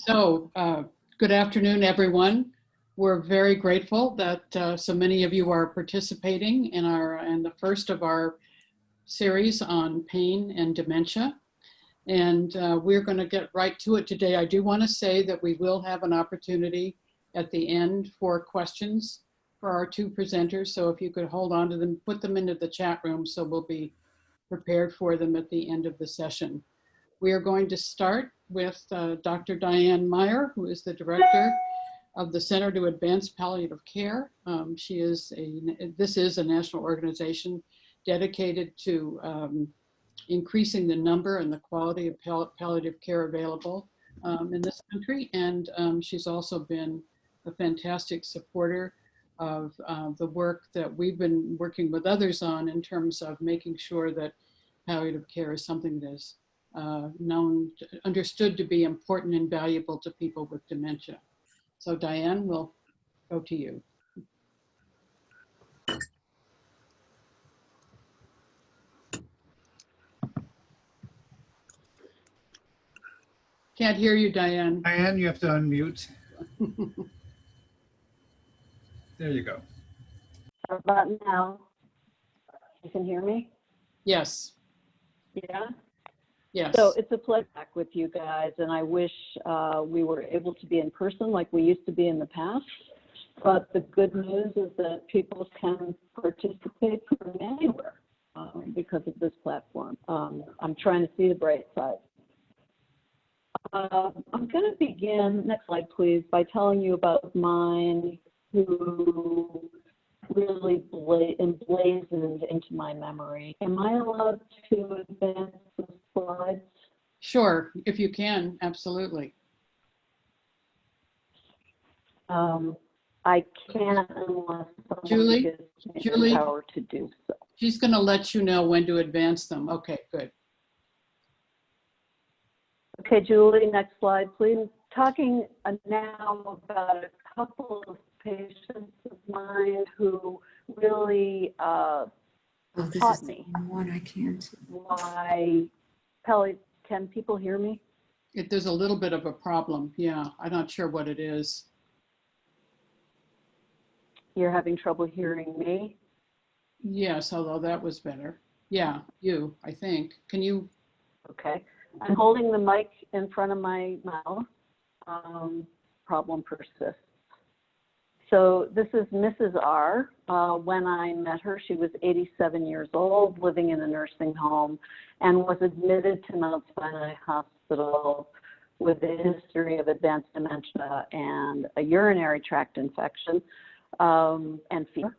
Good afternoon, everyone. We're very grateful that so many of you are participating in the first of our series on pain and dementia. And we're going to get right to it today. I do want to say that we will have an opportunity at the end for questions for our two presenters. So if you could hold on to them, put them into the chat room so we'll be prepared for them at the end of the session. We are going to start with Dr. Diane Meier, who is the director of the Center to Advance Palliative Care. This is a national organization dedicated to increasing the number and the quality of palliative care available in this country. And she's also been a fantastic supporter of the work that we've been working with others on in terms of making sure that palliative care is something that is understood to be important and valuable to people with dementia. So Diane, we'll go to you. Can't hear you, Diane. Diane, you have to unmute. There you go. How about now? You can hear me? Yes. Yeah? Yes. So it's a pleasure back with you guys, and I wish we were able to be in person like we used to be in the past. But the good news is that people can participate from anywhere because of this platform. I'm trying to see the bright side. I'm going to begin, next slide please, by telling you about mine who really emblazoned into my memory. Am I allowed to advance the slides? Sure, if you can, absolutely. I can't unless someone Julie, gives me the power to do so. She's going to let you know when to advance them. Okay, good. Okay, Julie, next slide, please. Talking now about a couple of patients of mine who really taught me one I can't. why can people hear me? There's a little bit of a problem. Yeah, I'm not sure what it is. You're having trouble hearing me? Yes, although that was better. Yeah, you, I think. Can you? Okay. I'm holding the mic in front of my mouth. Problem persists. So this is Mrs. R. When I met her, she was 87 years old, living in a nursing home, and was admitted to Mount Sinai Hospital with a history of advanced dementia and a urinary tract infection and fever.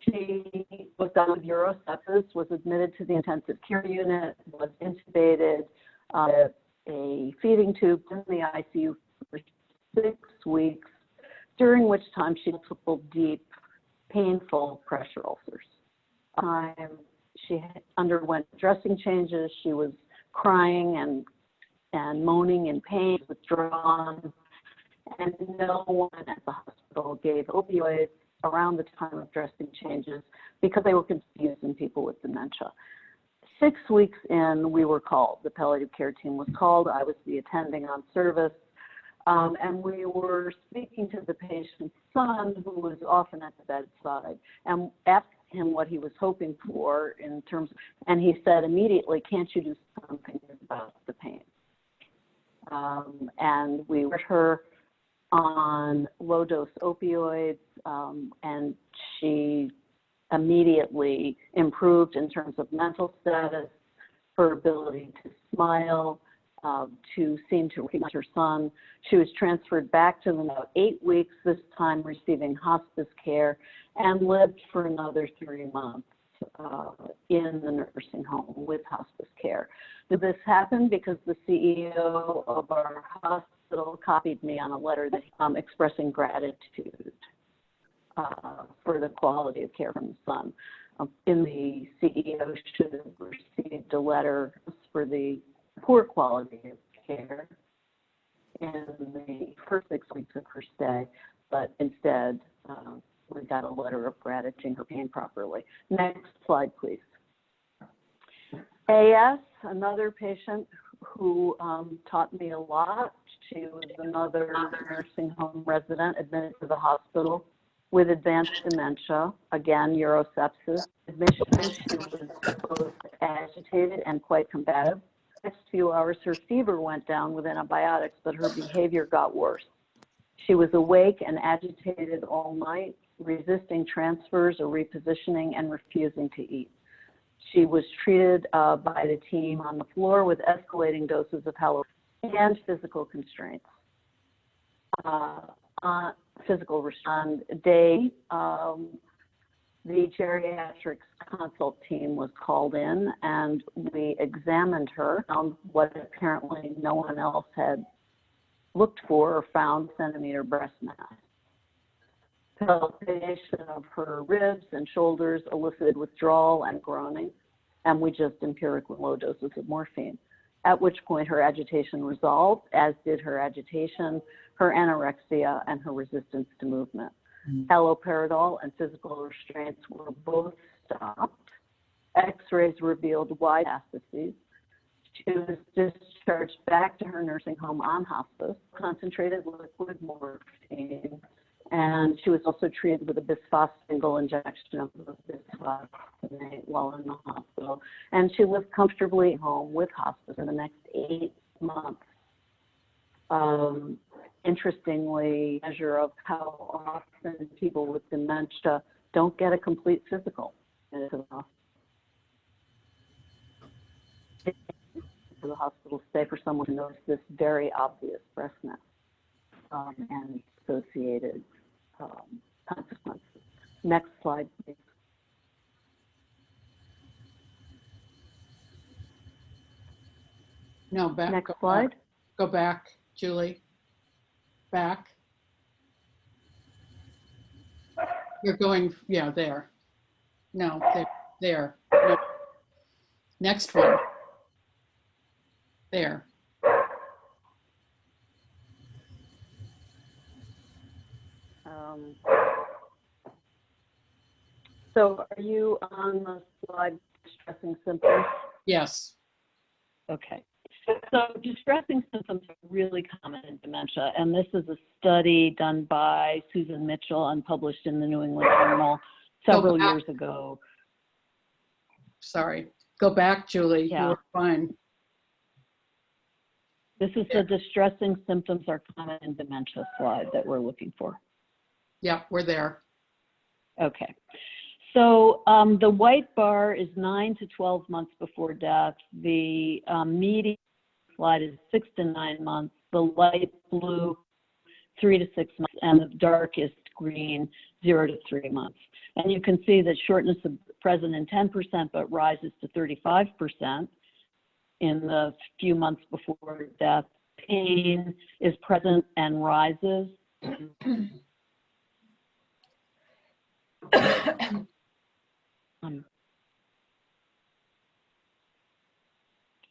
She was done with urosepsis, was admitted to the intensive care unit, was intubated, a feeding tube in the ICU for 6 weeks, during which time she had multiple deep, painful pressure ulcers. She underwent dressing changes. She was crying and moaning in pain, withdrawn, and no one at the hospital gave opioids around the time of dressing changes because they were confused in people with dementia. 6 weeks in, we were called. The palliative care team was called. I was the attending on service. And we were speaking to the patient's son, who was often at the bedside, and asked him what he was hoping for in terms, and he said immediately, "Can't you do something about the pain?" And we put her on low-dose opioids, and she immediately improved in terms of mental status, her ability to smile, to seem to recognize her son. She was transferred back to them about 8 weeks, this time receiving hospice care, and lived for another 3 months in the nursing home with hospice care. Did this happen because the CEO of our hospital copied me on a letter that expressing gratitude for the quality of care from the son. In the CEO should have received a letter for the poor quality of care in the first 6 weeks of her stay, but instead we got a letter of gratitude her pain properly. Next slide, please. AS, another patient who taught me a lot. She was another nursing home resident admitted to the hospital with advanced dementia, again, urosepsis. Admission, she was both agitated and quite combative. Next few hours, her fever went down with antibiotics, but her behavior got worse. She was awake and agitated all night, resisting transfers or repositioning and refusing to eat. She was treated by the team on the floor with escalating doses of Halo and physical constraints. Physical response day, the geriatrics consult team was called in and we examined her, found what apparently no one else had looked for or found, centimeter breast mass. Palpation of her ribs and shoulders elicited withdrawal and groaning, and we just empiric with low doses of morphine. At which point her agitation resolved, as did her agitation, her anorexia, and her resistance to movement. Haloperidol and physical restraints were both stopped. X-rays revealed wide metastases. She was discharged back to her nursing home on hospice, concentrated liquid morphine, and she was also treated with a bisphosphonate single injection of bisphosphonate while in the hospital. And she lived comfortably at home with hospice for the next 8 months. Interestingly, measure of how often people with dementia don't get a complete physical. The hospital stay for someone who knows this very obvious breast mass and associated consequences. Next slide, please. No, back. Next slide. Go back, Julie. Back. You're going, yeah, there. No, there. No. Next one. There. So are you on the slide distressing symptoms? Yes. Okay. So distressing symptoms are really common in dementia, and this is a study done by Susan Mitchell and published in the New England Journal several years ago. Sorry. Go back, Julie. Yeah. You were fine. This is the distressing symptoms are common in dementia slide that we're looking for. Yeah, we're there. Okay. So the white bar is 9 to 12 months before death. The median slide is 6 to 9 months. The light blue, 3 to 6 months, and the darkest green, 0 to 3 months. And you can see that shortness is present in 10%, but rises to 35% in the few months before death. Pain is present and rises.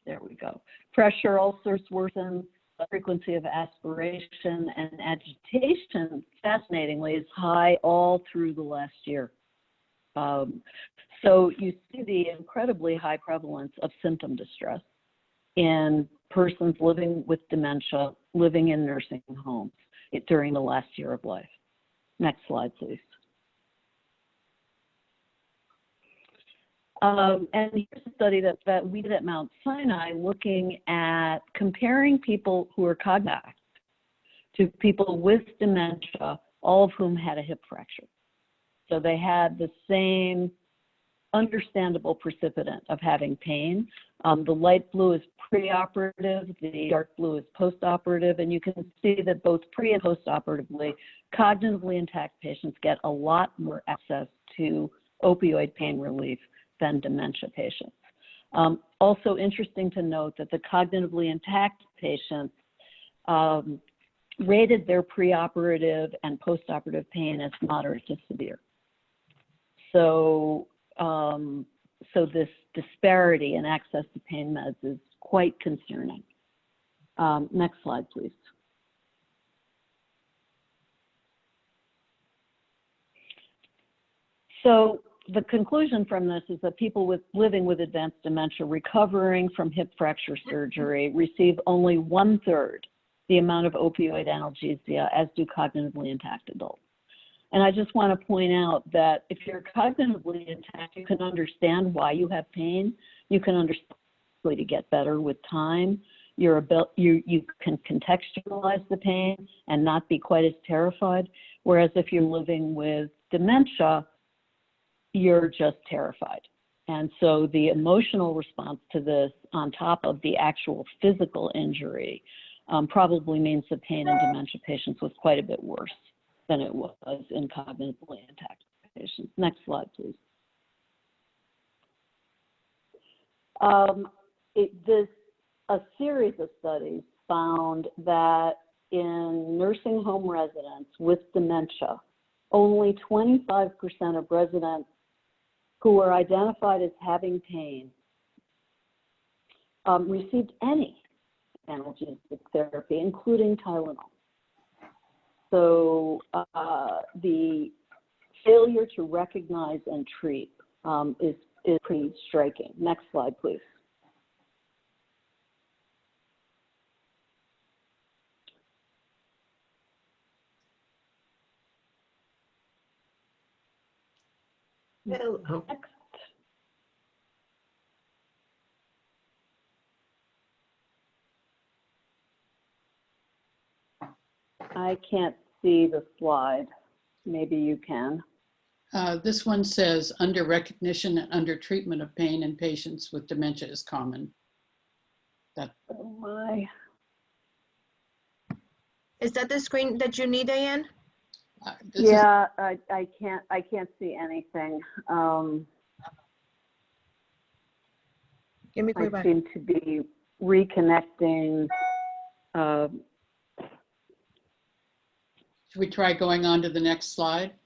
There we go. Pressure ulcers worsen, the frequency of aspiration and agitation, fascinatingly, is high all through the last year. So you see the incredibly high prevalence of symptom distress in persons living with dementia, living in nursing homes during the last year of life. Next slide, please. And here's a study that we did at Mount Sinai looking at comparing people who are cognitive to people with dementia, all of whom had a hip fracture. So they had the same understandable precipitant of having pain. The light blue is preoperative, the dark blue is postoperative, and you can see that both pre and postoperatively, cognitively intact patients get a lot more access to opioid pain relief than dementia patients. Also interesting to note that the cognitively intact patients rated their preoperative and postoperative pain as moderate to severe. So, so this disparity in access to pain meds is quite concerning. Next slide, please. So the conclusion from this is that people living with advanced dementia recovering from hip fracture surgery receive only 1/3 the amount of opioid analgesia as do cognitively intact adults. And I just want to point out that if you're cognitively intact, you can understand why you have pain. You can understand to get better with time. You can contextualize the pain and not be quite as terrified. Whereas if you're living with dementia, you're just terrified. And so the emotional response to this on top of the actual physical injury probably means the pain in dementia patients was quite a bit worse than it was in cognitively intact patients. Next slide, please. A series of studies found that in nursing home residents with dementia, only 25% of residents who were identified as having pain received any analgesic therapy, including Tylenol. So the failure to recognize and treat is pretty striking. Next slide, please. Hello. Next. I can't see the slide. Maybe you can. This one says under recognition and under treatment of pain in patients with dementia is common. Oh my. Is that the screen that you need, Diane? Yeah, I can't see anything. Give me a I quick back. seem to be reconnecting. Should we try going on to the next slide?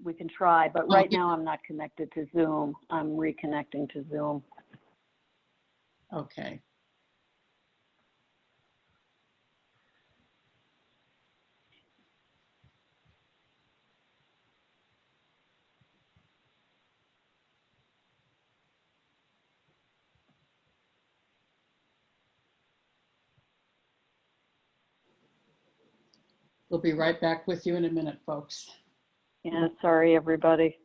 We can try, but right Okay. now I'm not connected to Zoom. I'm reconnecting to Zoom. Okay. We'll be right back with you in a minute, folks. Yeah, sorry, everybody.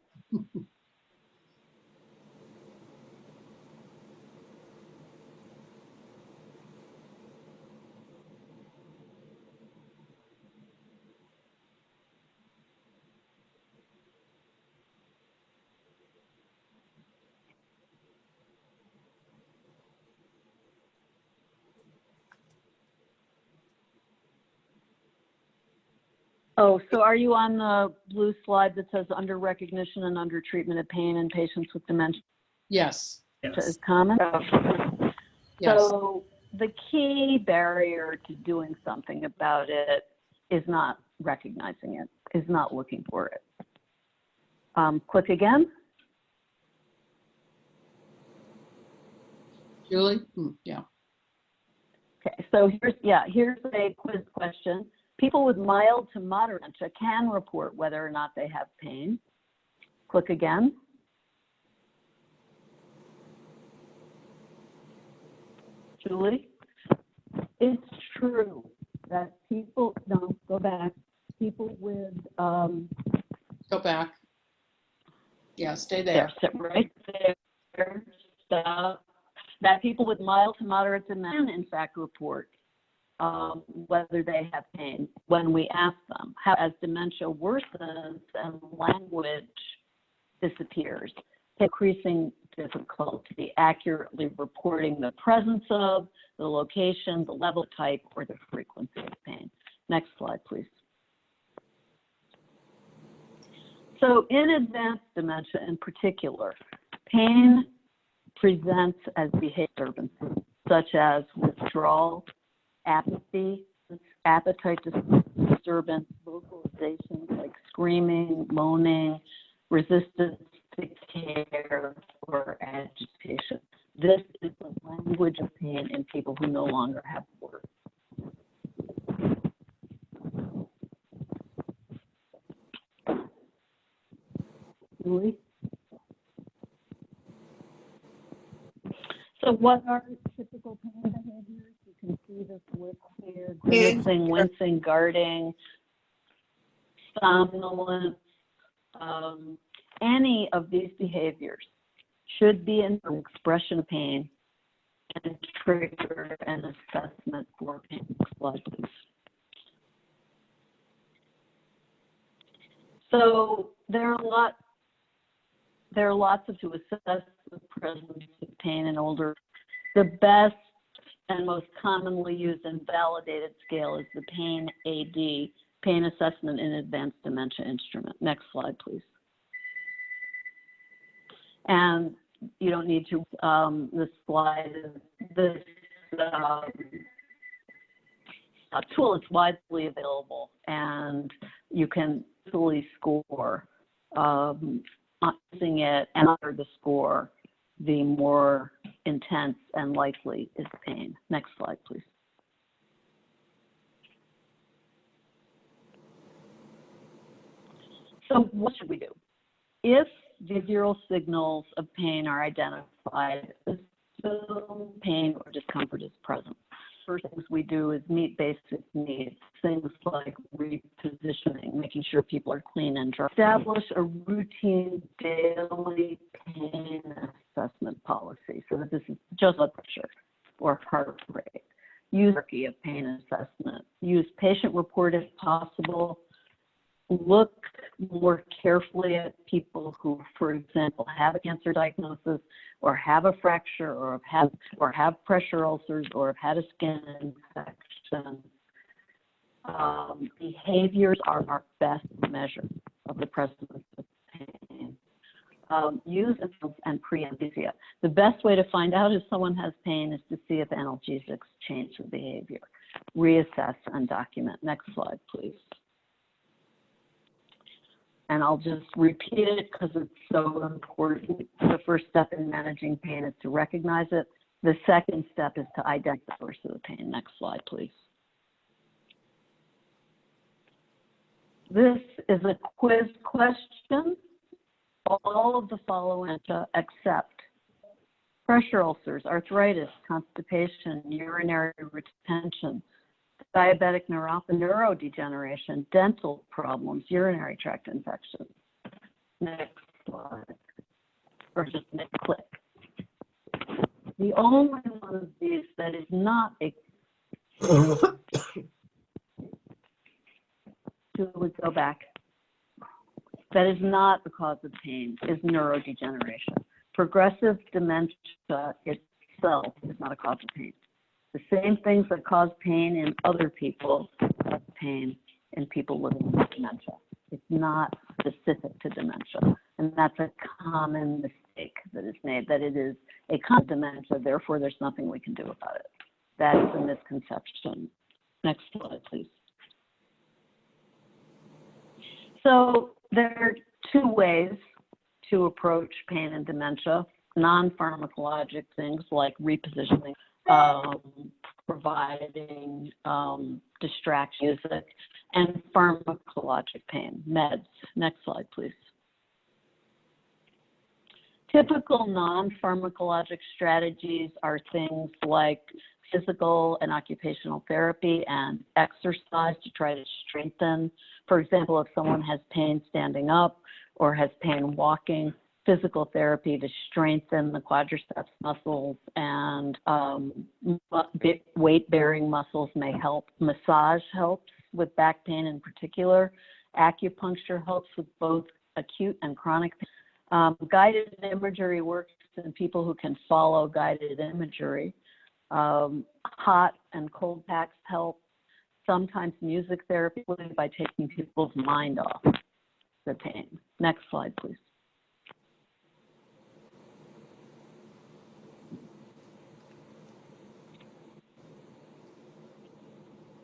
Oh, so are you on the blue slide that says under recognition and under treatment of pain in patients with dementia Yes. is common? Yes. So the key barrier to doing something about it is not recognizing it, is not looking for it. Click again. Julie? Yeah. Okay, so here's a quiz question. People with mild to moderate dementia can report whether or not they have pain. Click again. Julie? It's true that people, no, go back. People with, Go back. Yeah, stay there. sit right there, stop. That people with mild to moderate dementia can in fact report whether they have pain when we ask them. How, as dementia worsens and language disappears, increasing difficulty accurately reporting the presence of, the location, the level, type, or the frequency of pain. Next slide, please. So in advanced dementia in particular, pain presents as behavior disturbances such as withdrawal, apathy, appetite disturbance, vocalizations like screaming, moaning, resistance to care, or agitation. This is the language of pain in people who no longer have words. Julie. So what are typical pain behaviors? You can see this list here: grimacing, wincing, guarding, somnolence. Any of these behaviors should be an expression of pain and trigger an assessment for pain. Slide, please. So there are lots of to assess the presence of pain in older. The best and most commonly used and validated scale is the PAIN AD, Pain Assessment in Advanced Dementia instrument. Next slide, please. And you don't need to, this slide, this tool is widely available, and you can easily score using it, and under the score, the more intense and likely is pain. Next slide, please. So what should we do? If behavioral signals of pain are identified, assume pain or discomfort is present. First things we do is meet basic needs, things like repositioning, making sure people are clean and dry. Establish a routine daily pain assessment policy so that this is just blood pressure or heart rate. Use hierarchy of pain assessment. Use patient report if possible. Look more carefully at people who, for example, have a cancer diagnosis or have a fracture or have pressure ulcers or have had a skin infection. Behaviors are our best measure of the presence of pain. Use and pre-anesthesia. The best way to find out if someone has pain is to see if analgesics change the behavior. Reassess and document. Next slide, please. And I'll just repeat it because it's so important. The first step in managing pain is to recognize it. The second step is to identify the source of the pain. Next slide, please. This is a quiz question. All of the following except pressure ulcers, arthritis, constipation, urinary retention, diabetic neuropathy, neurodegeneration, dental problems, urinary tract infections. Next slide. Or just click. The only one of these that is not a go back. That is not the cause of pain is neurodegeneration. Progressive dementia itself is not a cause of pain. The same things that cause pain in other people cause pain in people living with dementia. It's not specific to dementia. And that's a common mistake that is made, that it is a common dementia, therefore there's nothing we can do about it. That is a misconception. Next slide, please. So there are two ways to approach pain and dementia: non-pharmacologic things like repositioning, providing distraction music, and pharmacologic pain, meds. Next slide, please. Typical non-pharmacologic strategies are things like physical and occupational therapy and exercise to try to strengthen. For example, if someone has pain standing up or has pain walking, physical therapy to strengthen the quadriceps muscles and weight-bearing muscles may help. Massage helps with back pain in particular. Acupuncture helps with both acute and chronic pain. Guided imagery works in people who can follow guided imagery. Hot and cold packs help. Sometimes music therapy by taking people's mind off the pain. Next slide, please.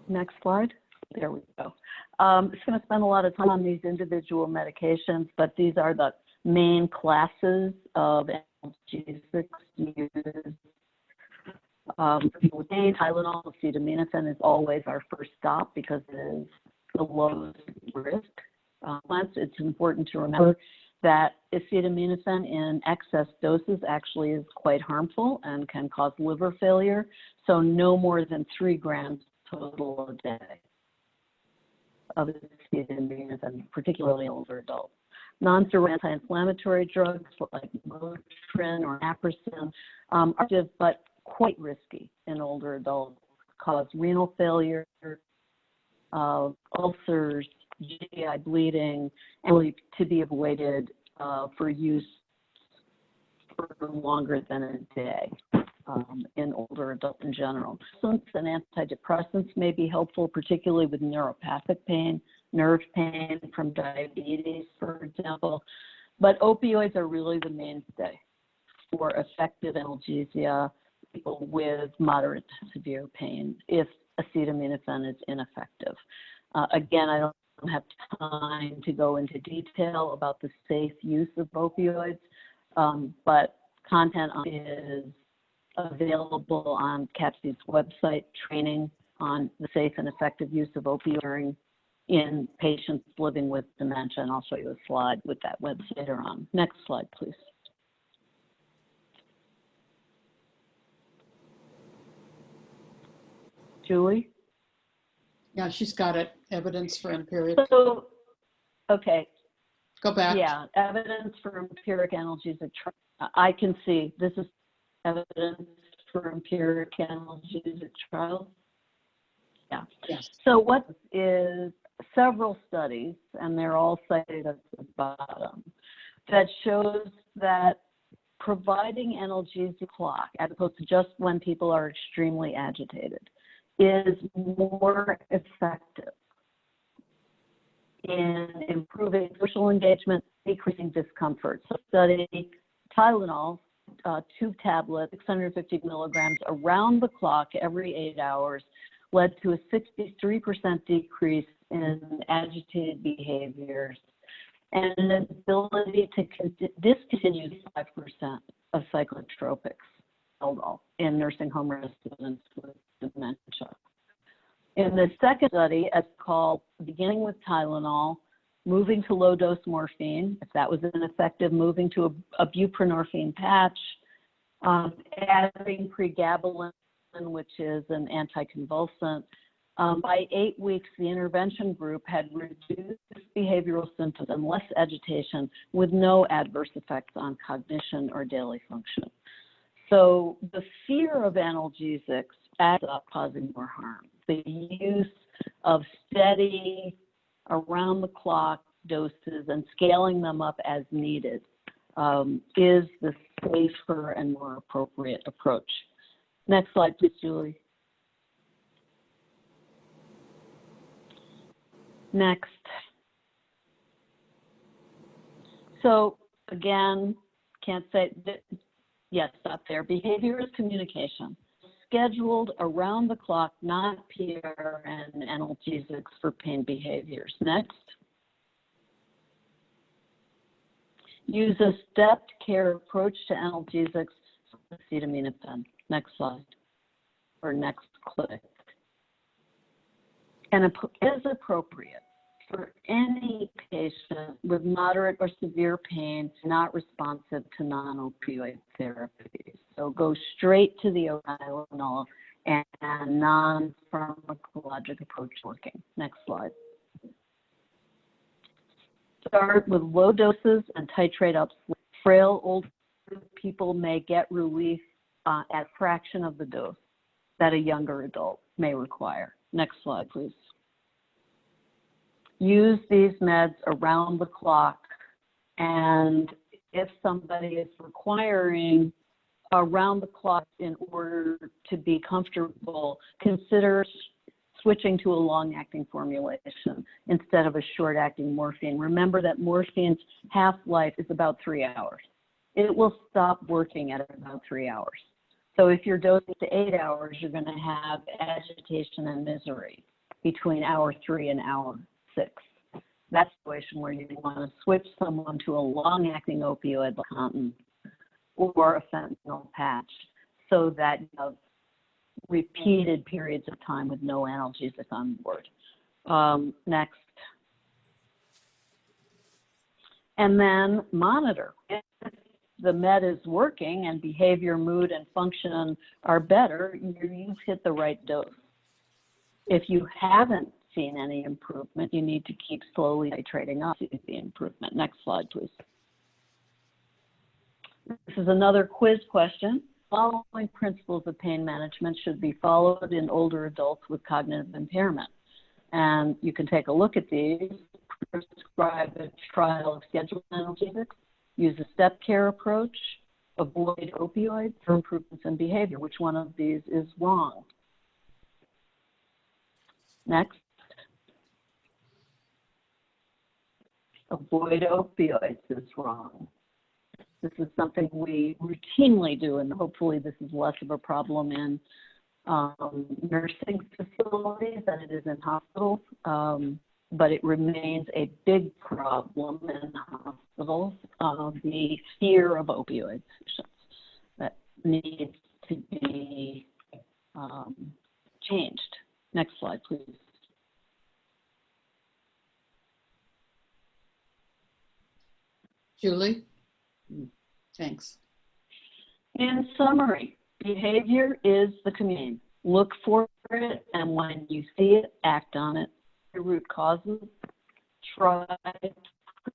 Next slide. There we go. It's going to spend a lot of time on these individual medications, but these are the main classes of analgesics used. People with pain, Tylenol, acetaminophen is always our first stop because it is the lowest risk. It's important to remember that acetaminophen in excess doses actually is quite harmful and can cause liver failure. So no more than 3 grams total a day of acetaminophen, particularly in older adults. Non-steroidal anti-inflammatory drugs like Motrin or Naproxen are active but quite risky in older adults, cause renal failure, ulcers, GI bleeding, and really to be avoided for use for longer than a day in older adults in general. And antidepressants may be helpful, particularly with neuropathic pain, nerve pain from diabetes, for example. But opioids are really the mainstay for effective analgesia people with moderate to severe pain if acetaminophen is ineffective. Again, I don't have time to go into detail about the safe use of opioids, but content is available on CAPC's website, training on the safe and effective use of opioids in patients living with dementia, and I'll show you a slide with that website later on. Next slide, please. Julie? Yeah, she's got it. Evidence for empiric. So, okay, Go back. yeah, evidence for empiric analgesic trials. I can see this is evidence for empiric analgesic trials. Yeah. Yes. So what is several studies, and they're all cited at the bottom, that shows that providing analgesic clock, as opposed to just when people are extremely agitated, is more effective in improving social engagement, decreasing discomfort. So study Tylenol, 2 tablets, 650 milligrams around the clock every 8 hours led to a 63% decrease in agitated behaviors and an ability to discontinue 5% of psychotropics in nursing home residents with dementia. In the second study, it's called Beginning with Tylenol, Moving to Low-Dose Morphine, if that was ineffective, moving to a buprenorphine patch, adding pregabalin, which is an anticonvulsant. By 8 weeks, the intervention group had reduced behavioral symptoms and less agitation with no adverse effects on cognition or daily function. So the fear of analgesics adds up, causing more harm. The use of steady, around-the-clock doses and scaling them up as needed is the safer and more appropriate approach. Next slide, please, Julie. Next. So again, can't say, yes, stop there. Behavior is communication. Scheduled around the clock, not PRN analgesics for pain behaviors. Next. Use a stepped care approach to analgesics, acetaminophen. Next slide, or next click. And it is appropriate for any patient with moderate or severe pain not responsive to non-opioid therapies. So go straight to the Tylenol and non-pharmacologic approach working. Next slide. Start with low doses and titrate up. Frail older people may get relief at a fraction of the dose that a younger adult may require. Next slide, please. Use these meds around the clock, and if somebody is requiring around the clock in order to be comfortable, consider switching to a long-acting formulation instead of a short-acting morphine. Remember that morphine's half-life is about 3 hours. It will stop working at about 3 hours. So if you're dosing to 8 hours, you're going to have agitation and misery between hour 3 and hour 6. That's the situation where you want to switch someone to a long-acting opioid like Contin or a fentanyl patch so that you have repeated periods of time with no analgesic on board. Next. And then monitor. If the med is working and behavior, mood, and function are better, you've hit the right dose. If you haven't seen any improvement, you need to keep slowly titrating up to see the improvement. Next slide, please. This is another quiz question. Following principles of pain management should be followed in older adults with cognitive impairment. And you can take a look at these. Prescribe a trial of scheduled analgesics, use a step care approach, avoid opioids for improvements in behavior. Which one of these is wrong? Next. Avoid opioids is wrong. This is something we routinely do, and hopefully this is less of a problem in nursing facilities than it is in hospitals. But it remains a big problem in hospitals, the fear of opioids that needs to be changed. Next slide, please. Julie? Thanks. In summary, behavior is the commune. Look for it, and when you see it, act on it. The root causes, try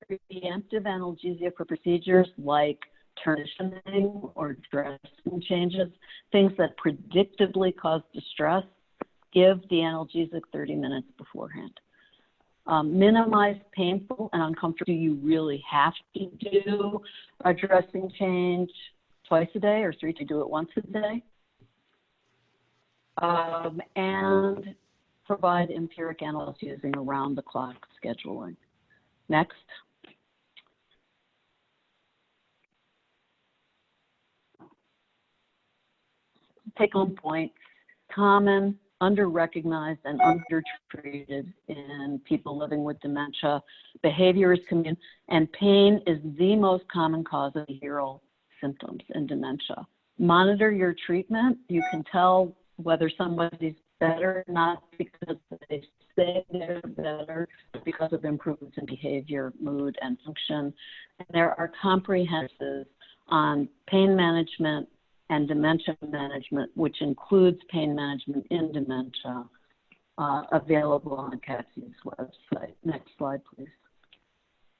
preemptive analgesia for procedures like transitioning or dressing changes, things that predictably cause distress. Give the analgesic 30 minutes beforehand. Minimize painful and uncomfortable. Do you really have to do a dressing change twice a day or three to do it once a day? And provide empiric analysis using around-the-clock scheduling. Next. Take-home points. Common, under-recognized, and undertreated in people living with dementia. Behavior is commune, and pain is the most common cause of behavioral symptoms in dementia. Monitor your treatment. You can tell whether somebody's better, not because they say they're better, but because of improvements in behavior, mood, and function. And there are comprehensives on pain management and dementia management, which includes pain management in dementia, available on CATSI's website. Next slide, please.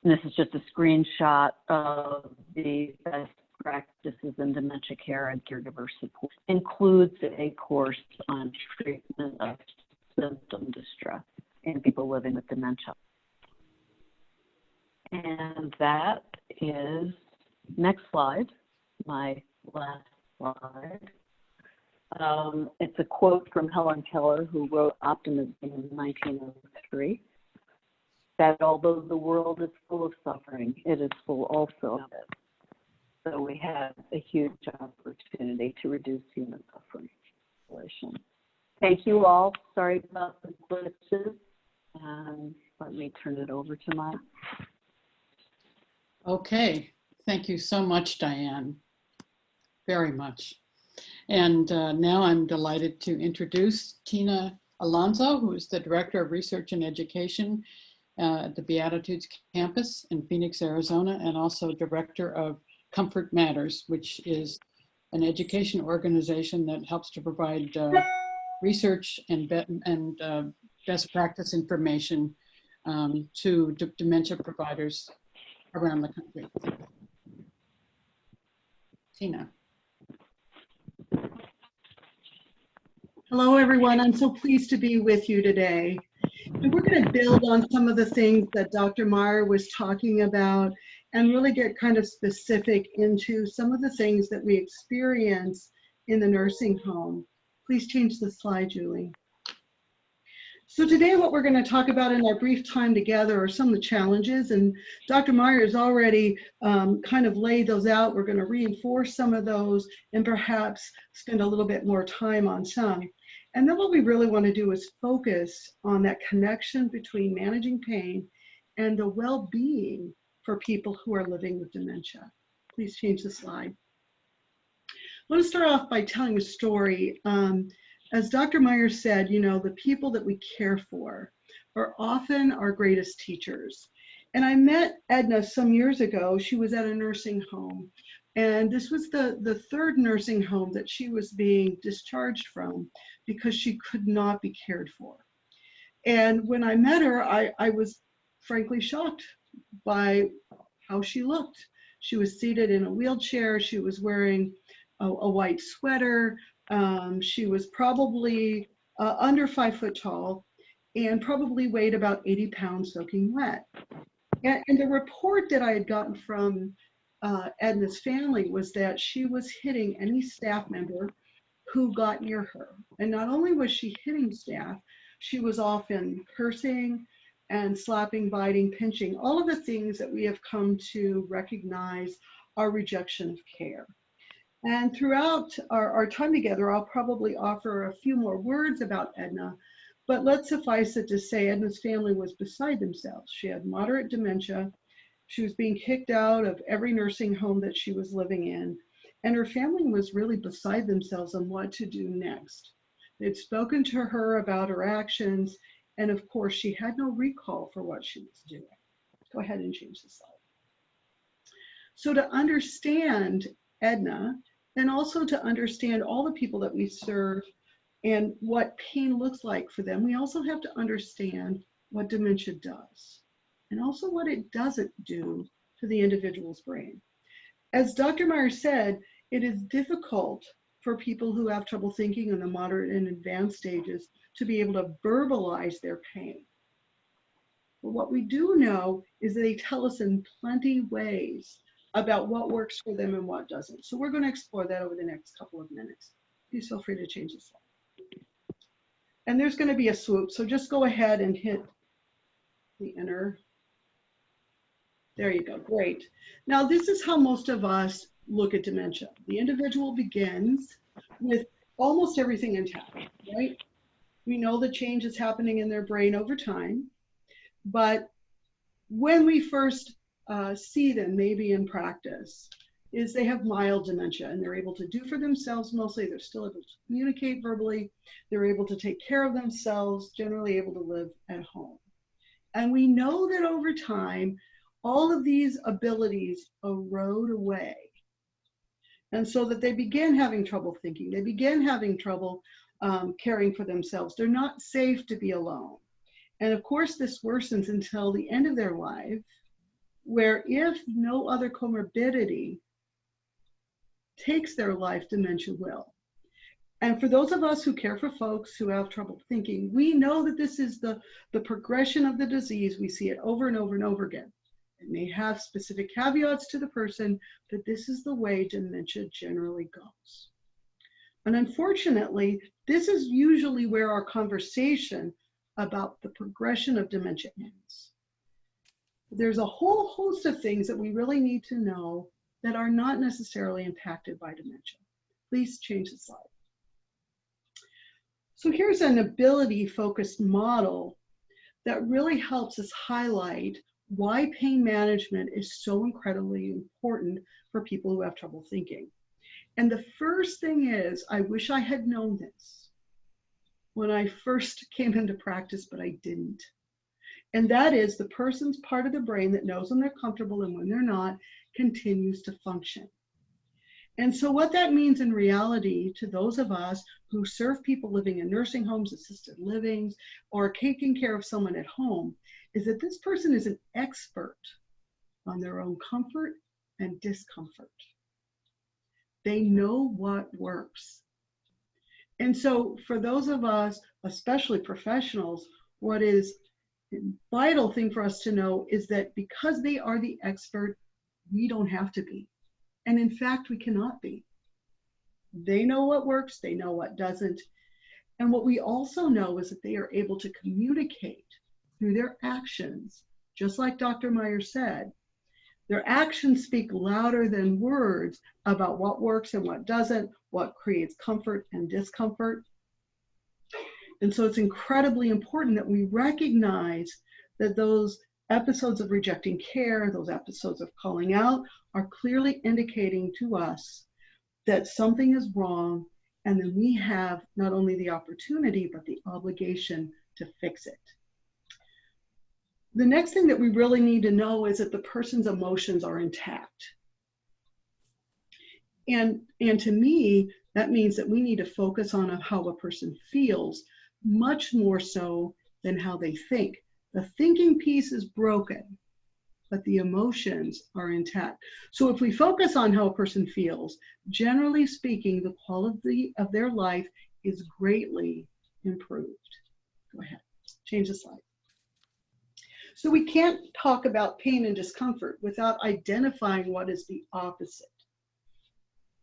And this is just a screenshot of the best practices in dementia care and caregiver support. Includes a course on treatment of symptom distress in people living with dementia. And that is, next slide, my last slide. It's a quote from Helen Keller, who wrote Optimism in 1903, that although the world is full of suffering, it is full also of it. So we have a huge opportunity to reduce human suffering. Thank you all. Sorry about the glitches. Let me turn it over to Mike. Okay. Thank you so much, Diane. Very much. And now I'm delighted to introduce Tena Alonzo, who is the Director of Research and Education at the Beatitudes campus in Phoenix, Arizona, and also Director of Comfort Matters, which is an education organization that helps to provide research and best practice information to dementia providers around the country. Tena. Hello, everyone. I'm so pleased to be with you today. And we're going to build on some of the things that Dr. Meier was talking about and really get kind of specific into some of the things that we experience in the nursing home. Please change the slide, Julie. So today what we're going to talk about in our brief time together are some of the challenges, and Dr. Meier has already kind of laid those out. We're going to reinforce some of those and perhaps spend a little bit more time on some. And then what we really want to do is focus on that connection between managing pain and the well-being for people who are living with dementia. Please change the slide. I want to start off by telling a story. As Dr. Meier said, you know, the people that we care for are often our greatest teachers. And I met Edna some years ago. She was at a nursing home. And this was the third nursing home that she was being discharged from because she could not be cared for. And when I met her, I was frankly shocked by how she looked. She was seated in a wheelchair. She was wearing a white sweater. She was probably under 5 foot tall and probably weighed about 80 pounds soaking wet. And the report that I had gotten from Edna's family was that she was hitting any staff member who got near her. And not only was she hitting staff, she was often cursing and slapping, biting, pinching, all of the things that we have come to recognize are rejection of care. And throughout our time together, I'll probably offer a few more words about Edna, but let's suffice it to say Edna's family was beside themselves. She had moderate dementia. She was being kicked out of every nursing home that she was living in, and her family was really beside themselves on what to do next. They'd spoken to her about her actions, and of course, she had no recall for what she was doing. Go ahead and change the slide. So to understand Edna, and also to understand all the people that we serve and what pain looks like for them, we also have to understand what dementia does, and also what it doesn't do to the individual's brain. As Dr. Meier said, it is difficult for people who have trouble thinking in the moderate and advanced stages to be able to verbalize their pain. But what we do know is that they tell us in plenty ways about what works for them and what doesn't. So we're going to explore that over the next couple of minutes. Please feel free to change the slide. And there's going to be a swoop, so just go ahead and hit the enter. There you go, great. Now this is how most of us look at dementia. The individual begins with almost everything intact, right? We know the change is happening in their brain over time, but when we first see them, maybe in practice, is they have mild dementia and they're able to do for themselves mostly. They're still able to communicate verbally. They're able to take care of themselves, generally able to live at home. And we know that over time, all of these abilities erode away. And so that they begin having trouble thinking. They begin having trouble caring for themselves. They're not safe to be alone. And of course, this worsens until the end of their life, where if no other comorbidity takes their life, dementia will. And for those of us who care for folks who have trouble thinking, we know that this is the progression of the disease. We see it over and over and over again. It may have specific caveats to the person, but this is the way dementia generally goes. And unfortunately, this is usually where our conversation about the progression of dementia ends. There's a whole host of things that we really need to know that are not necessarily impacted by dementia. Please change the slide. So here's an ability-focused model that really helps us highlight why pain management is so incredibly important for people who have trouble thinking. And the first thing is, I wish I had known this when I first came into practice, but I didn't. And that is the person's part of the brain that knows when they're comfortable and when they're not continues to function. And so what that means in reality to those of us who serve people living in nursing homes, assisted livings, or taking care of someone at home, is that this person is an expert on their own comfort and discomfort. They know what works. And so for those of us, especially professionals, what is a vital thing for us to know is that because they are the expert, we don't have to be. And in fact, we cannot be. They know what works, they know what doesn't. And what we also know is that they are able to communicate through their actions, just like Dr. Meier said. Their actions speak louder than words about what works and what doesn't, what creates comfort and discomfort. And so it's incredibly important that we recognize that those episodes of rejecting care, those episodes of calling out, are clearly indicating to us that something is wrong, and then we have not only the opportunity, but the obligation to fix it. The next thing that we really need to know is that the person's emotions are intact. And to me, that means that we need to focus on how a person feels much more so than how they think. The thinking piece is broken, but the emotions are intact. So if we focus on how a person feels, generally speaking, the quality of their life is greatly improved. Go ahead, change the slide. So we can't talk about pain and discomfort without identifying what is the opposite.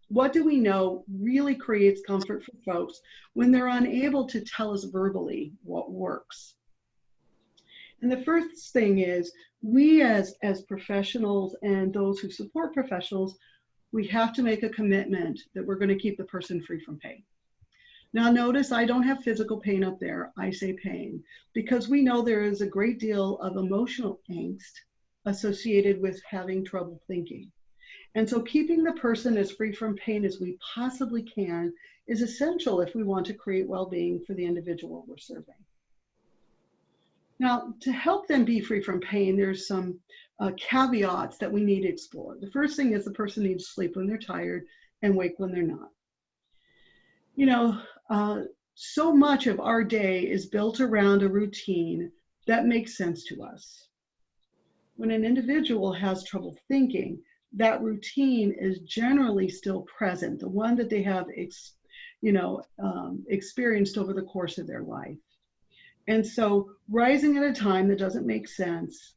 What do we know really creates comfort for folks when they're unable to tell us verbally what works? And the first thing is, we as professionals and those who support professionals, we have to make a commitment that we're going to keep the person free from pain. Now notice I don't have physical pain up there, I say pain, because we know there is a great deal of emotional angst associated with having trouble thinking. And so keeping the person as free from pain as we possibly can is essential if we want to create well-being for the individual we're serving. Now, to help them be free from pain, there's some caveats that we need to explore. The first thing is the person needs to sleep when they're tired and wake when they're not. You know, so much of our day is built around a routine that makes sense to us. When an individual has trouble thinking, that routine is generally still present, the one that they have experienced over the course of their life. And so rising at a time that doesn't make sense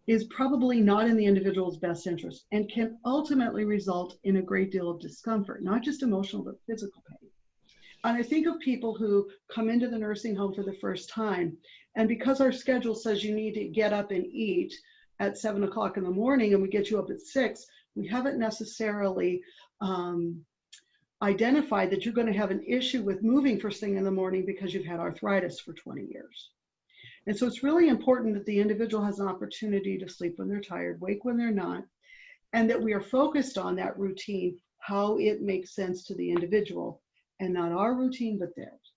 is probably not in the individual's best interest and can ultimately result in a great deal of discomfort, not just emotional, but physical pain. And I think of people who come into the nursing home for the first time, and because our schedule says you need to get up and eat at 7 o'clock in the morning and we get you up at 6, we haven't necessarily identified that you're going to have an issue with moving first thing in the morning because you've had arthritis for 20 years. And so it's really important that the individual has an opportunity to sleep when they're tired, wake when they're not, and that we are focused on that routine, how it makes sense to the individual, and not our routine, but theirs.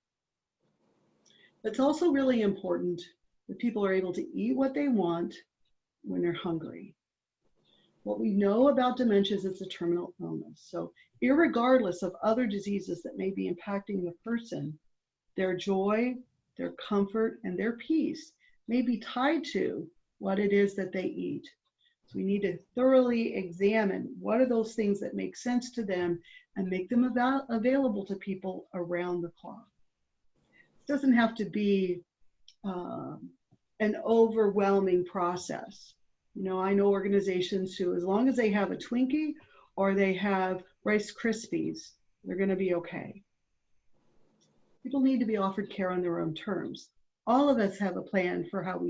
It's also really important that people are able to eat what they want when they're hungry. What we know about dementia is it's a terminal illness. So irregardless of other diseases that may be impacting the person, their joy, their comfort, and their peace may be tied to what it is that they eat. So we need to thoroughly examine what are those things that make sense to them and make them available to people around the clock. It doesn't have to be an overwhelming process. You know, I know organizations who, as long as they have a Twinkie or they have Rice Krispies, they're going to be okay. People need to be offered care on their own terms. All of us have a plan for how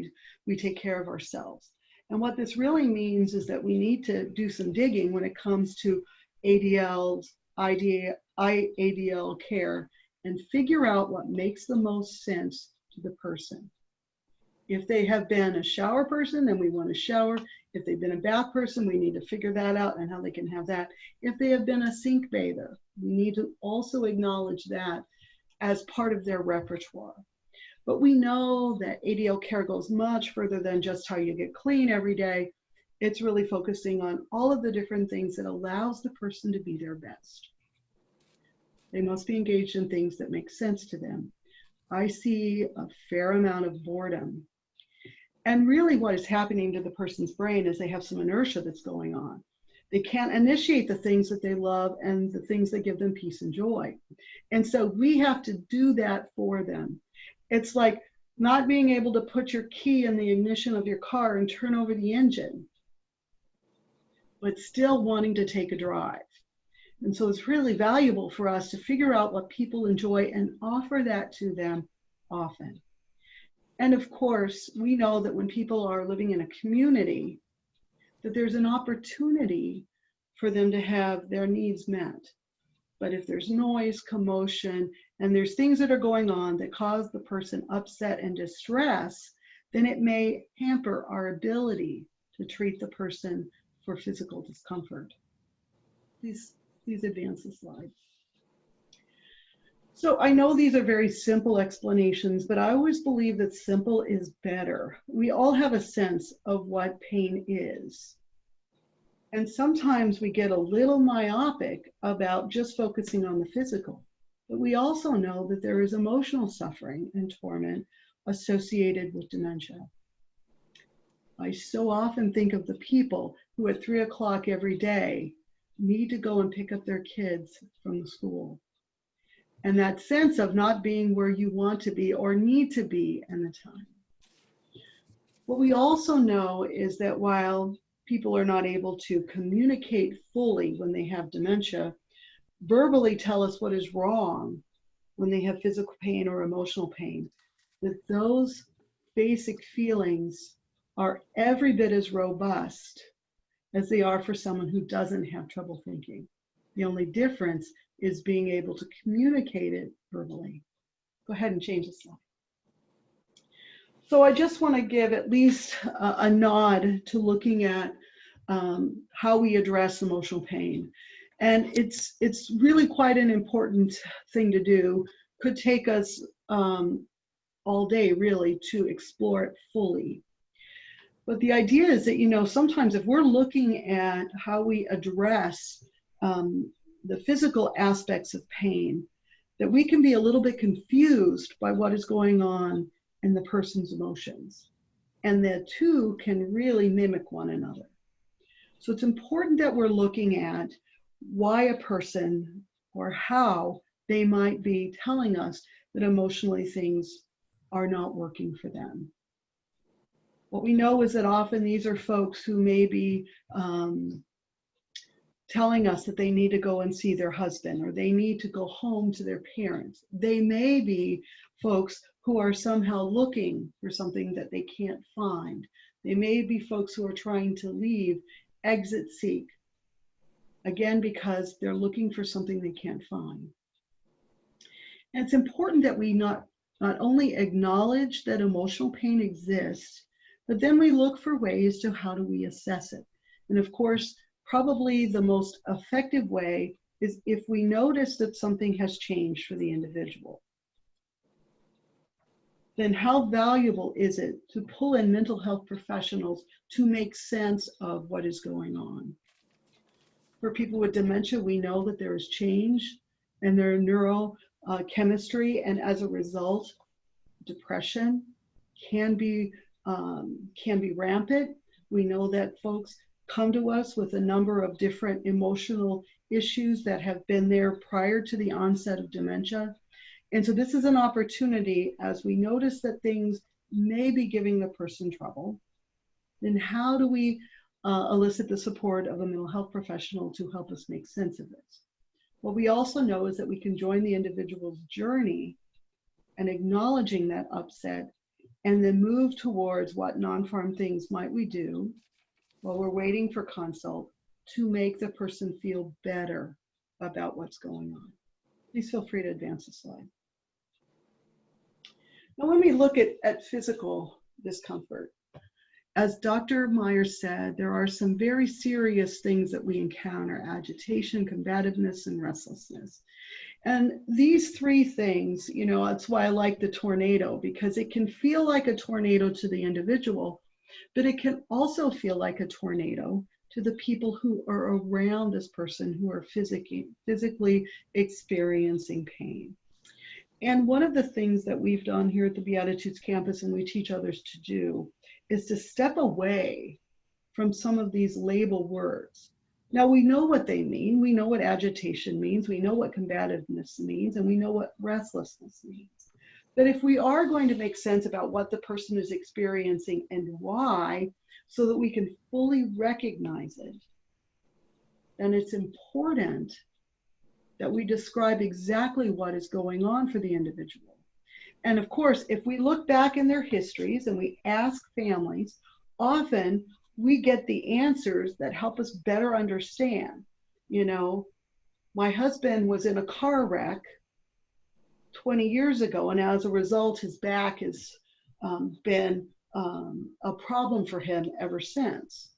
we take care of ourselves. And what this really means is that we need to do some digging when it comes to ADLs, IADL care, and figure out what makes the most sense to the person. If they have been a shower person, then we want a shower. If they've been a bath person, we need to figure that out and how they can have that. If they have been a sink bather, we need to also acknowledge that as part of their repertoire. But we know that ADL care goes much further than just how you get clean every day. It's really focusing on all of the different things that allows the person to be their best. They must be engaged in things that make sense to them. I see a fair amount of boredom. And really what is happening to the person's brain is they have some inertia that's going on. They can't initiate the things that they love and the things that give them peace and joy. And so we have to do that for them. It's like not being able to put your key in the ignition of your car and turn over the engine, but still wanting to take a drive. And so it's really valuable for us to figure out what people enjoy and offer that to them often. And of course, we know that when people are living in a community, that there's an opportunity for them to have their needs met. But if there's noise, commotion, and there's things that are going on that cause the person upset and distress, then it may hamper our ability to treat the person for physical discomfort. Please advance the slide. So I know these are very simple explanations, but I always believe that simple is better. We all have a sense of what pain is. And sometimes we get a little myopic about just focusing on the physical. But we also know that there is emotional suffering and torment associated with dementia. I so often think of the people who at 3 o'clock every day need to go and pick up their kids from the school. And that sense of not being where you want to be or need to be in the time. What we also know is that while people are not able to communicate fully when they have dementia, verbally tell us what is wrong when they have physical pain or emotional pain, that those basic feelings are every bit as robust as they are for someone who doesn't have trouble thinking. The only difference is being able to communicate it verbally. Go ahead and change the slide. So I just want to give at least a nod to looking at how we address emotional pain. And it's really quite an important thing to do. Could take us all day really to explore it fully. But the idea is that, you know, sometimes if we're looking at how we address the physical aspects of pain, that we can be a little bit confused by what is going on in the person's emotions. And the two can really mimic one another. So it's important that we're looking at why a person or how they might be telling us that emotionally things are not working for them. What we know is that often these are folks who may be telling us that they need to go and see their husband, or they need to go home to their parents. They may be folks who are somehow looking for something that they can't find. They may be folks who are trying to leave, exit seek, again, because they're looking for something they can't find. And it's important that we not only acknowledge that emotional pain exists, but then we look for ways to how do we assess it. And of course, probably the most effective way is if we notice that something has changed for the individual. Then how valuable is it to pull in mental health professionals to make sense of what is going on? For people with dementia, we know that there is change in their neurochemistry, and as a result, depression can be rampant. We know that folks come to us with a number of different emotional issues that have been there prior to the onset of dementia. And so this is an opportunity, as we notice that things may be giving the person trouble, then how do we elicit the support of a mental health professional to help us make sense of this? What we also know is that we can join the individual's journey and acknowledging that upset, and then move towards what non-pharm things might we do while we're waiting for consult to make the person feel better about what's going on. Please feel free to advance the slide. Now, when we look at physical discomfort, as Dr. Meier said, there are some very serious things that we encounter: agitation, combativeness, and restlessness. And these three things, you know, that's why I like the tornado, because it can feel like a tornado to the individual, but it can also feel like a tornado to the people who are around this person who are physically experiencing pain. And one of the things that we've done here at the Beatitudes campus, and we teach others to do, is to step away from some of these label words. Now, we know what they mean. We know what agitation means. We know what combativeness means, and we know what restlessness means. But if we are going to make sense about what the person is experiencing and why, so that we can fully recognize it, then it's important that we describe exactly what is going on for the individual. And of course, if we look back in their histories and we ask families, often we get the answers that help us better understand. You know, my husband was in a car wreck 20 years ago, and as a result, his back has been a problem for him ever since.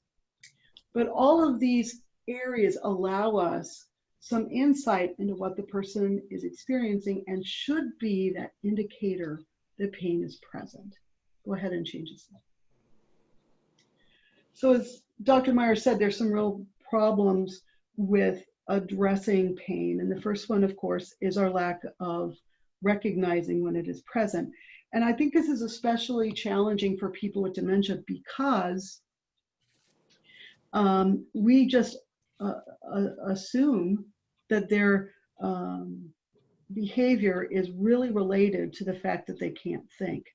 But all of these areas allow us some insight into what the person is experiencing and should be that indicator that pain is present. Go ahead and change this. So as Dr. Meier said, there's some real problems with addressing pain. And the first one, of course, is our lack of recognizing when it is present. And I think this is especially challenging for people with dementia because we just assume that their behavior is really related to the fact that they can't think.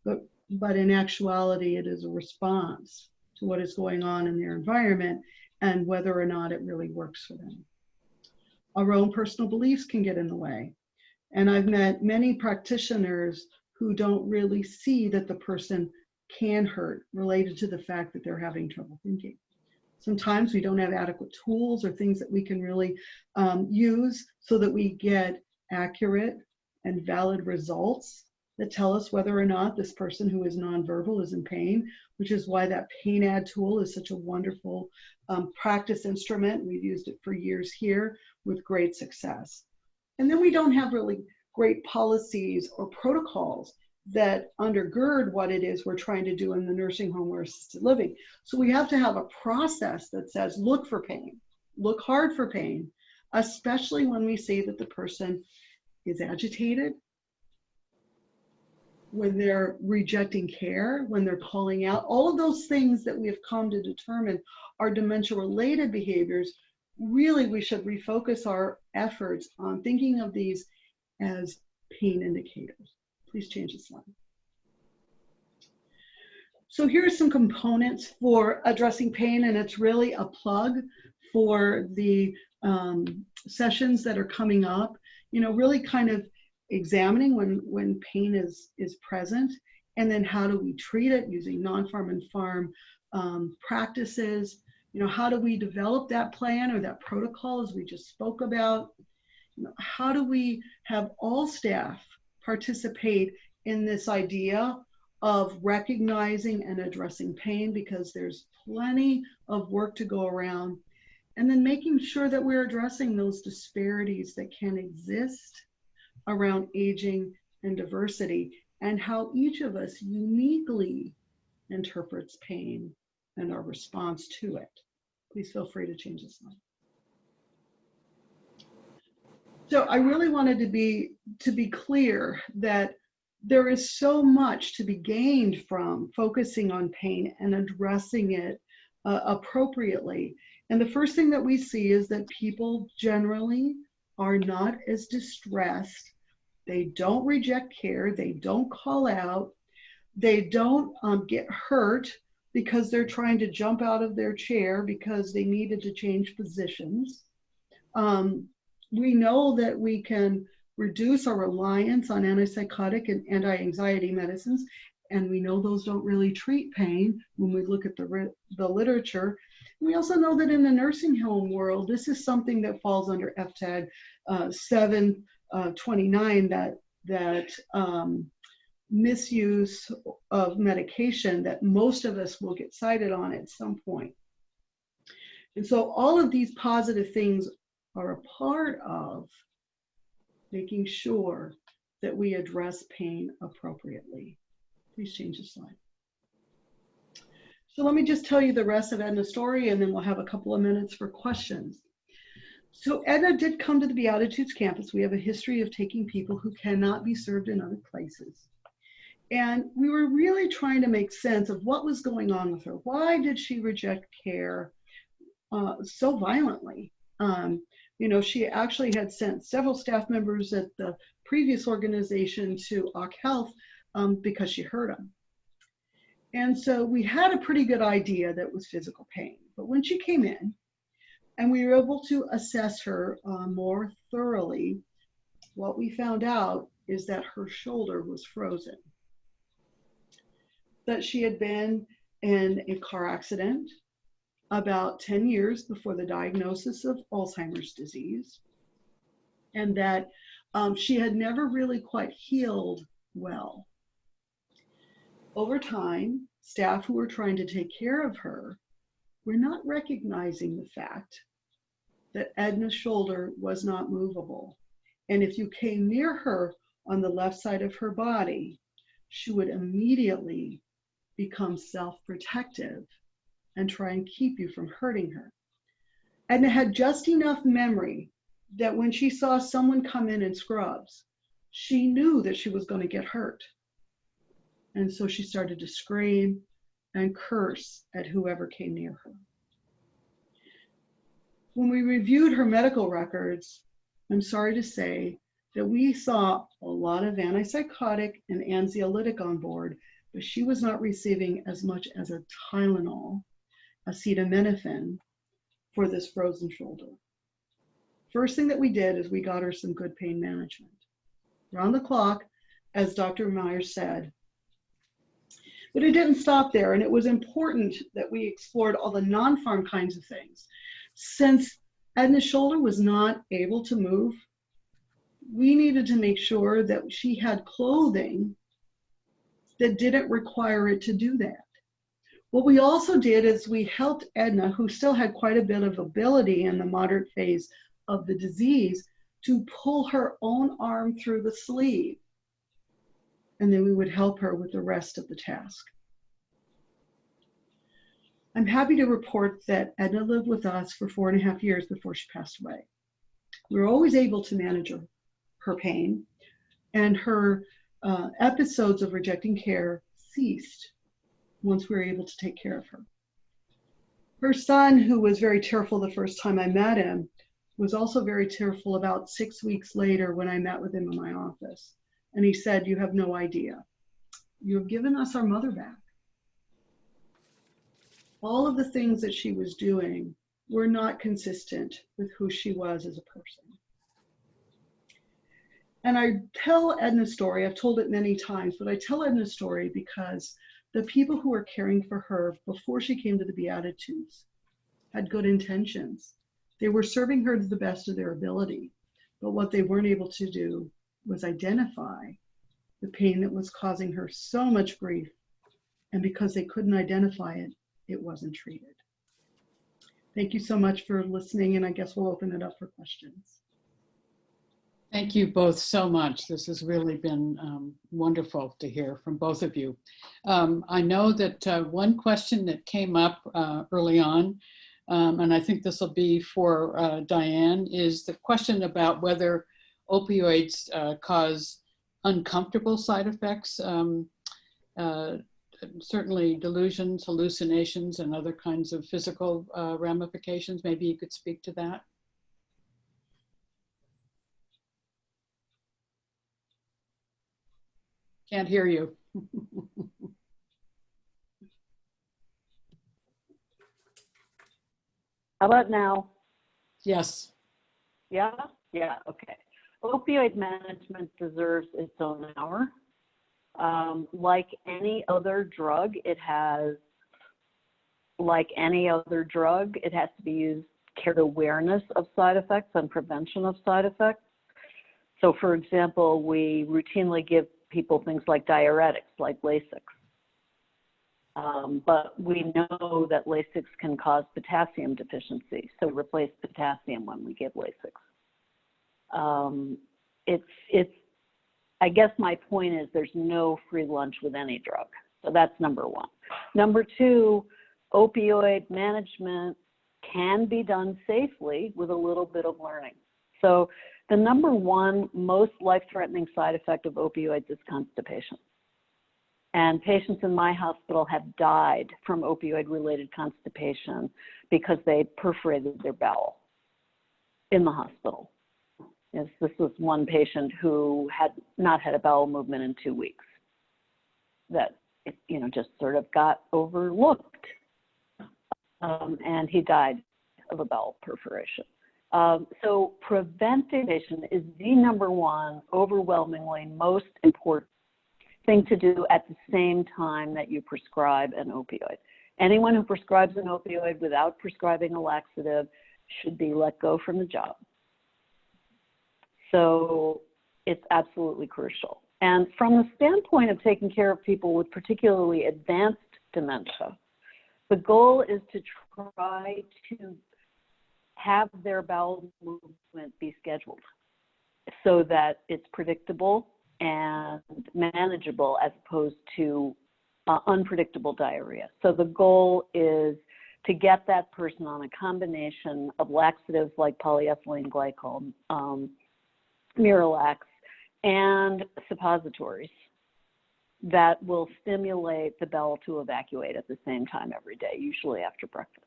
But in actuality, it is a response to what is going on in their environment and whether or not it really works for them. Our own personal beliefs can get in the way. And I've met many practitioners who don't really see that the person can hurt related to the fact that they're having trouble thinking. Sometimes we don't have adequate tools or things that we can really use so that we get accurate and valid results that tell us whether or not this person who is nonverbal is in pain, which is why that pain ad tool is such a wonderful practice instrument. We've used it for years here with great success. And then we don't have really great policies or protocols that undergird what it is we're trying to do in the nursing home or assisted living. So we have to have a process that says, look for pain, look hard for pain, especially when we see that the person is agitated, when they're rejecting care, when they're calling out. All of those things that we have come to determine are dementia-related behaviors. Really, we should refocus our efforts on thinking of these as pain indicators. Please change the slide. So here are some components for addressing pain, and it's really a plug for the sessions that are coming up. You know, really kind of examining when pain is present, and then how do we treat it using non-pharm and pharm practices. You know, how do we develop that plan or that protocol as we just spoke about? You know, how do we have all staff participate in this idea of recognizing and addressing pain, because there's plenty of work to go around, and then making sure that we're addressing those disparities that can exist around aging and diversity, and how each of us uniquely interprets pain and our response to it. Please feel free to change the slide. So I really wanted to be clear that there is so much to be gained from focusing on pain and addressing it appropriately. And the first thing that we see is that people generally are not as distressed. They don't reject care. They don't call out. They don't get hurt because they're trying to jump out of their chair because they needed to change positions. We know that we can reduce our reliance on antipsychotic and anti-anxiety medicines, and we know those don't really treat pain when we look at the literature. We also know that in the nursing home world, this is something that falls under FTAG 729, that misuse of medication that most of us will get cited on at some point. And so all of these positive things are a part of making sure that we address pain appropriately. Please change the slide. So let me just tell you the rest of Edna's story, and then we'll have a couple of minutes for questions. So Edna did come to the Beatitudes campus. We have a history of taking people who cannot be served in other places. And we were really trying to make sense of what was going on with her. Why did she reject care so violently? You know, she actually had sent several staff members at the previous organization to Occ Health because she heard them. And so we had a pretty good idea that it was physical pain. But when she came in and we were able to assess her more thoroughly, what we found out is that her shoulder was frozen. That she had been in a car accident about 10 years before the diagnosis of Alzheimer's disease, and that she had never really quite healed well. Over time, staff who were trying to take care of her were not recognizing the fact that Edna's shoulder was not movable. And if you came near her on the left side of her body, she would immediately become self-protective and try and keep you from hurting her. Edna had just enough memory that when she saw someone come in scrubs, she knew that she was going to get hurt. And so she started to scream and curse at whoever came near her. When we reviewed her medical records, I'm sorry to say that we saw a lot of antipsychotic and anxiolytic on board, but she was not receiving as much as a Tylenol, acetaminophen, for this frozen shoulder. First thing that we did is we got her some good pain management. Round the clock, as Dr. Meier said. But it didn't stop there, and it was important that we explored all the non-pharm kinds of things. Since Edna's shoulder was not able to move, we needed to make sure that she had clothing that didn't require it to do that. What we also did is we helped Edna, who still had quite a bit of ability in the moderate phase of the disease, to pull her own arm through the sleeve. And then we would help her with the rest of the task. I'm happy to report that Edna lived with us for 4.5 years before she passed away. We were always able to manage her pain, and her episodes of rejecting care ceased once we were able to take care of her. Her son, who was very tearful the first time I met him, was also very tearful about 6 weeks later when I met with him in my office. And he said, "You have no idea. You have given us our mother back." All of the things that she was doing were not consistent with who she was as a person. And I tell Edna's story, I've told it many times, but I tell Edna's story because the people who were caring for her before she came to the Beatitudes had good intentions. They were serving her to the best of their ability, but what they weren't able to do was identify the pain that was causing her so much grief. And because they couldn't identify it, it wasn't treated. Thank you so much for listening, and I guess we'll open it up for questions. Thank you both so much. This has really been wonderful to hear from both of you. I know that one question that came up early on, and I think this will be for Diane, is the question about whether opioids cause uncomfortable side effects, certainly delusions, hallucinations, and other kinds of physical ramifications. Maybe you could speak to that. Can't hear you. How about now? Yes. Yeah? Yeah, okay. Opioid management deserves its own hour. Like any other drug, it has to be used care awareness of side effects and prevention of side effects. So for example, we routinely give people things like diuretics, like Lasix. But we know that Lasix can cause potassium deficiency, so replace potassium when we give Lasix. I guess my point is there's no free lunch with any drug. So that's number one. Number two, opioid management can be done safely with a little bit of learning. So the number one most life-threatening side effect of opioids is constipation. And patients in my hospital have died from opioid-related constipation because they perforated their bowel in the hospital. Yes, this was one patient who had not had a bowel movement in 2 weeks. That just sort of got overlooked, and he died of a bowel perforation. So prevention is the number one, overwhelmingly most important thing to do at the same time that you prescribe an opioid. Anyone who prescribes an opioid without prescribing a laxative should be let go from the job. So it's absolutely crucial. And from the standpoint of taking care of people with particularly advanced dementia, the goal is to try to have their bowel movement be scheduled so that it's predictable and manageable as opposed to unpredictable diarrhea. So the goal is to get that person on a combination of laxatives like polyethylene glycol, Miralax, and suppositories that will stimulate the bowel to evacuate at the same time every day, usually after breakfast.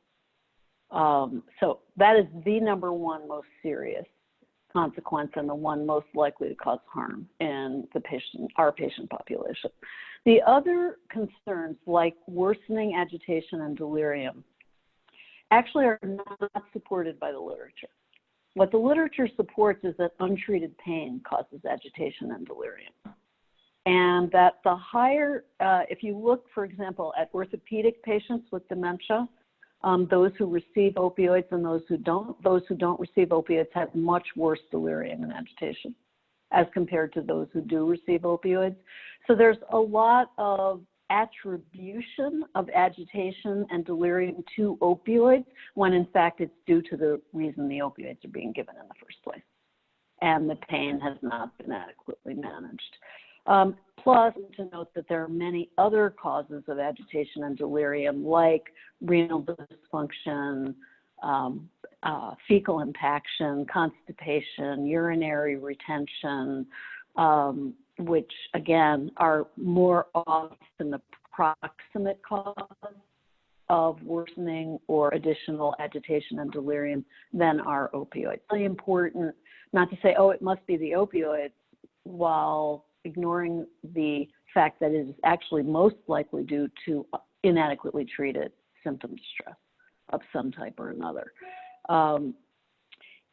So that is the number one most serious consequence and the one most likely to cause harm in our patient population. The other concerns like worsening agitation and delirium actually are not supported by the literature. What the literature supports is that untreated pain causes agitation and delirium. And that the higher, if you look, for example, at orthopedic patients with dementia, those who receive opioids and those who don't receive opioids have much worse delirium and agitation as compared to those who do receive opioids. So there's a lot of attribution of agitation and delirium to opioids when in fact it's due to the reason the opioids are being given in the first place. And the pain has not been adequately managed. Plus, to note that there are many other causes of agitation and delirium, like renal dysfunction, fecal impaction, constipation, urinary retention, which again are more often the proximate cause of worsening or additional agitation and delirium than are opioids. It's really important not to say, oh, it must be the opioids, while ignoring the fact that it is actually most likely due to inadequately treated symptom distress of some type or another.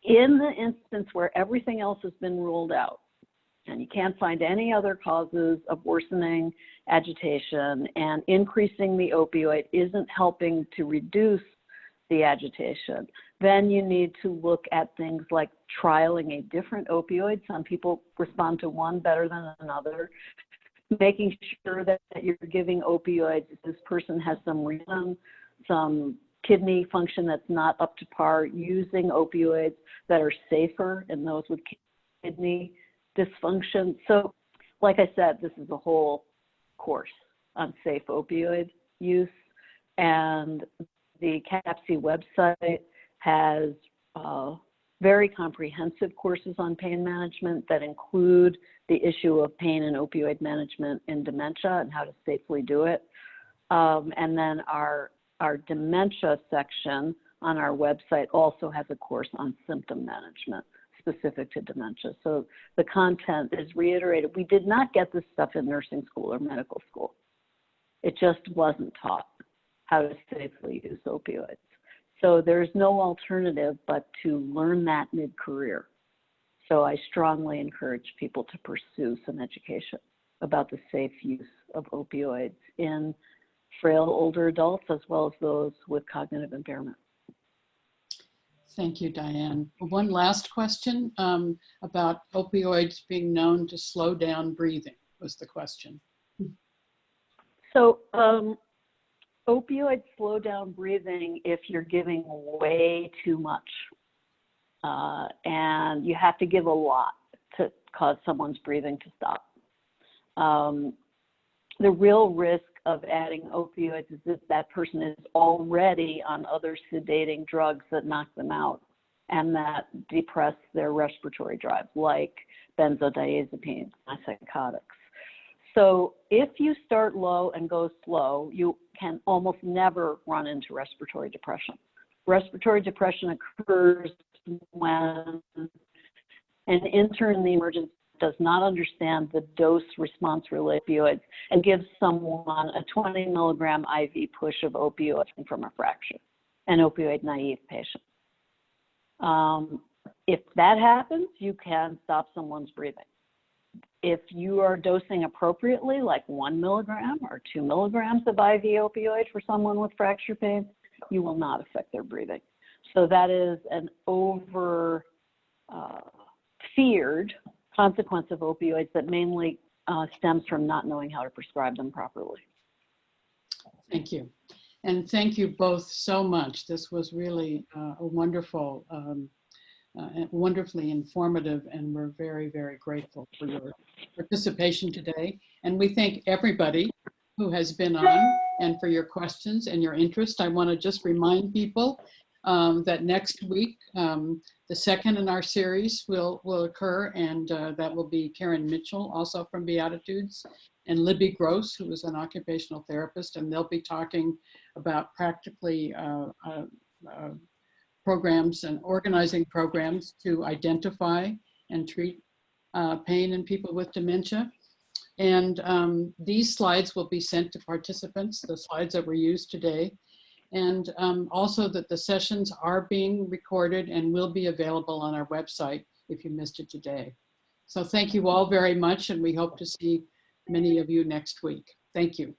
In the instance where everything else has been ruled out, and you can't find any other causes of worsening agitation, and increasing the opioid isn't helping to reduce the agitation, then you need to look at things like trialing a different opioid. Some people respond to one better than another. Making sure that you're giving opioids if this person has some reason, some kidney function that's not up to par, using opioids that are safer in those with kidney dysfunction. So, like I said, this is a whole course on safe opioid use, and the CAPC website has very comprehensive courses on pain management that include the issue of pain and opioid management in dementia and how to safely do it. And then our dementia section on our website also has a course on symptom management specific to dementia. So the content is reiterated. We did not get this stuff in nursing school or medical school. It just wasn't taught how to safely use opioids. So there's no alternative but to learn that mid-career. So I strongly encourage people to pursue some education about the safe use of opioids in frail older adults as well as those with cognitive impairment. Thank you, Diane. One last question about opioids being known to slow down breathing was the question. So opioids slow down breathing if you're giving way too much. And you have to give a lot to cause someone's breathing to stop. The real risk of adding opioids is if that person is already on other sedating drugs that knock them out and that depress their respiratory drive, like benzodiazepines, antipsychotics. So if you start low and go slow, you can almost never run into respiratory depression. Respiratory depression occurs when an intern in the emergency does not understand the dose response related opioids and gives someone a 20 milligram IV push of opioid from a fracture, an opioid naive patient. If that happens, you can stop someone's breathing. If you are dosing appropriately, like 1 milligram or 2 milligrams of IV opioid for someone with fracture pain, you will not affect their breathing. So that is an feared consequence of opioids that mainly stems from not knowing how to prescribe them properly. Thank you. And thank you both so much. This was really a wonderful, wonderfully informative, and we're very, very grateful for your participation today. And we thank everybody who has been on and for your questions and your interest. I want to just remind people that next week, the second in our series will occur, and that will be Karen Mitchell, also from Beatitudes, and Libby Gross, who is an occupational therapist, and they'll be talking about practically programs and organizing programs to identify and treat pain in people with dementia. And these slides will be sent to participants, the slides that were used today. And also that the sessions are being recorded and will be available on our website if you missed it today. So thank you all very much, and we hope to see many of you next week. Thank you.